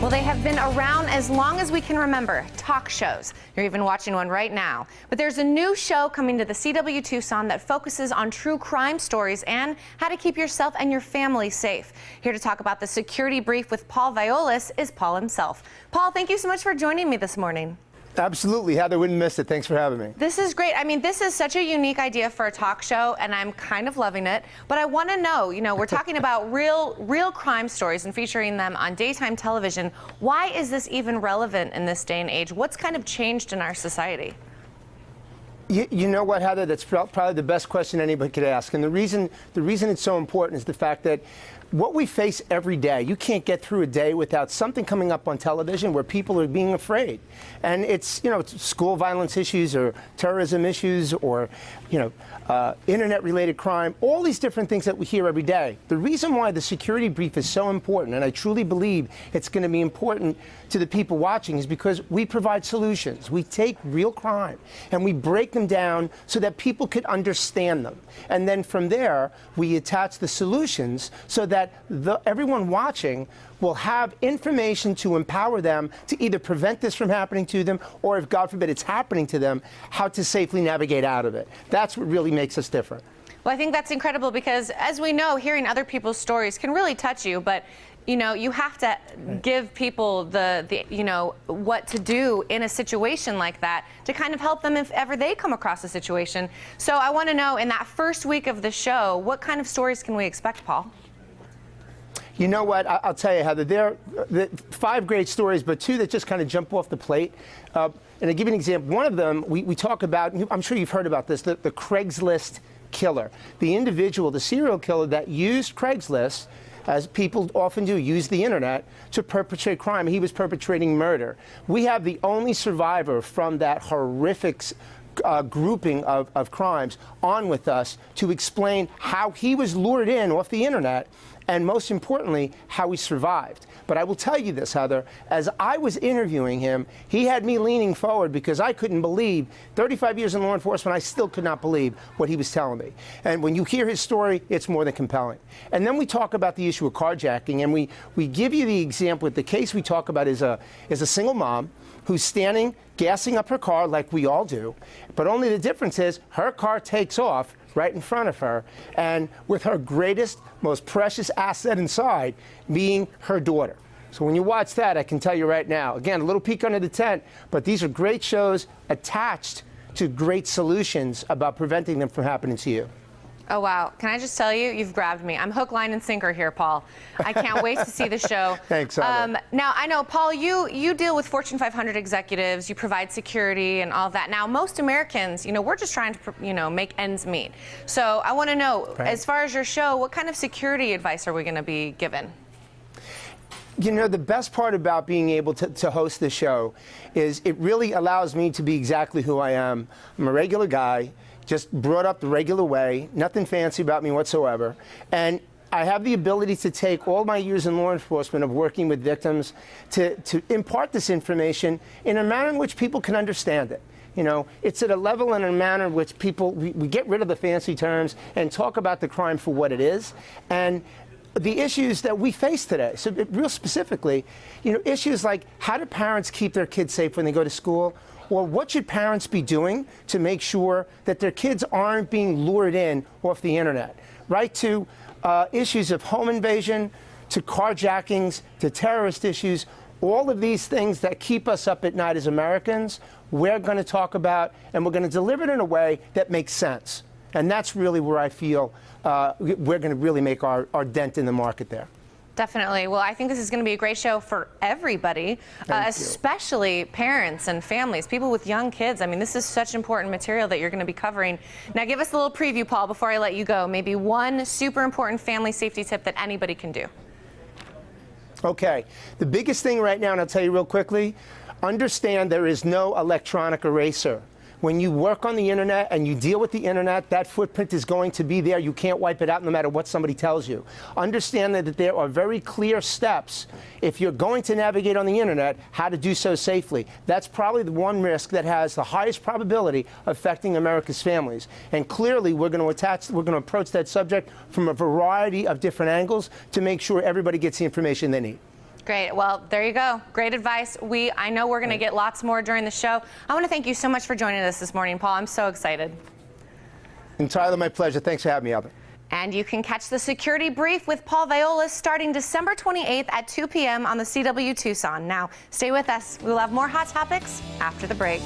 Well, they have been around as long as we can remember, talk shows. You're even watching one right now. But there's a new show coming to the CW Tucson that focuses on true crime stories and how to keep yourself and your family safe. Here to talk about the security brief with Paul Viollis is Paul himself. Paul, thank you so much for joining me this morning. Absolutely, Heather, wouldn't miss it. Thanks for having me. This is great. I mean, this is such a unique idea for a talk show, and I'm kind of loving it. But I want to know, we're talking about real crime stories and featuring them on daytime television. Why is this even relevant in this day and age? What's kind of changed in our society? You know what, Heather? That's probably the best question anybody could ask. And the reason it's so important is the fact that what we face every day, you can't get through a day without something coming up on television where people are being afraid. And it's school violence issues or terrorism issues or, internet-related crime, all these different things that we hear every day. The reason why the security brief is so important, and I truly believe it's going to be important to the people watching, is because we provide solutions. We take real crime and we break them down so that people could understand them. And then from there, we attach the solutions so that everyone watching will have information to empower them to either prevent this from happening to them, or if, God forbid, it's happening to them, how to safely navigate out of it. That's what really makes us different. Well, I think that's incredible because, as we know, hearing other people's stories can really touch you, but you have to give people the what to do in a situation like that to kind of help them if ever they come across a situation. So I want to know, in that first week of the show, what kind of stories can we expect, Paul? You know what? I'll tell you, Heather, there are 5 great stories, but 2 that just kind of jump off the plate. And I'll give you an example. One of them, we talk about, I'm sure you've heard about this, the Craigslist killer. The individual, the serial killer that used Craigslist, as people often do, use the internet to perpetrate crime. He was perpetrating murder. We have the only survivor from that horrific grouping of crimes on with us to explain how he was lured in off the internet, and most importantly, how he survived. But I will tell you this, Heather, as I was interviewing him, he had me leaning forward because I couldn't believe, 35 years in law enforcement, I still could not believe what he was telling me. And when you hear his story, it's more than compelling. And then we talk about the issue of carjacking, and we give you the example. The case we talk about is a single mom who's standing, gassing up her car like we all do, but only the difference is her car takes off right in front of her, and with her greatest, most precious asset inside being her daughter. So when you watch that, I can tell you right now, again, a little peek under the tent, but these are great shows attached to great solutions about preventing them from happening to you. Oh, wow. Can I just tell you, you've grabbed me. I'm hook, line, and sinker here, Paul. I can't wait to see the show. Thanks, now, I know, Paul, you deal with Fortune 500 executives. You provide security and all that. Now, most Americans, we're just trying to, make ends meet. So I want to know, right, as far as your show, what kind of security advice are we going to be given? The best part about being able to host the show is it really allows me to be exactly who I am. I'm a regular guy, just brought up the regular way, nothing fancy about me whatsoever. And I have the ability to take all my years in law enforcement of working with victims to impart this information in a manner in which people can understand it. It's at a level and a manner in which we get rid of the fancy terms and talk about the crime for what it is. And the issues that we face today, so real specifically, issues like how do parents keep their kids safe when they go to school? Or what should parents be doing to make sure that their kids aren't being lured in off the internet? Right to issues of home invasion, to carjackings, to terrorist issues, all of these things that keep us up at night as Americans, we're going to talk about, and we're going to deliver it in a way that makes sense. And that's really where I feel we're going to really make our dent in the market there. Definitely. Well, I think this is going to be a great show for everybody, especially parents and families, people with young kids. I mean, this is such important material that you're going to be covering. Now, give us a little preview, Paul, before I let you go. Maybe one super important family safety tip that anybody can do. Okay. The biggest thing right now, and I'll tell you real quickly, understand there is no electronic eraser. When you work on the internet and you deal with the internet, that footprint is going to be there. You can't wipe it out no matter what somebody tells you. Understand that there are very clear steps if you're going to navigate on the internet, how to do so safely. That's probably the one risk that has the highest probability of affecting America's families. And clearly, we're going to approach that subject from a variety of different angles to make sure everybody gets the information they need. Great. Well, there you go. Great advice. I know we're going to get lots more during the show. I want to thank you so much for joining us this morning, Paul. I'm so excited. Entirely my pleasure. Thanks for having me, Albert. And you can catch the Security Brief with Paul Viollis starting December 28th at 2 p.m. on the CW Tucson. Now, stay with us. We'll have more hot topics after the break.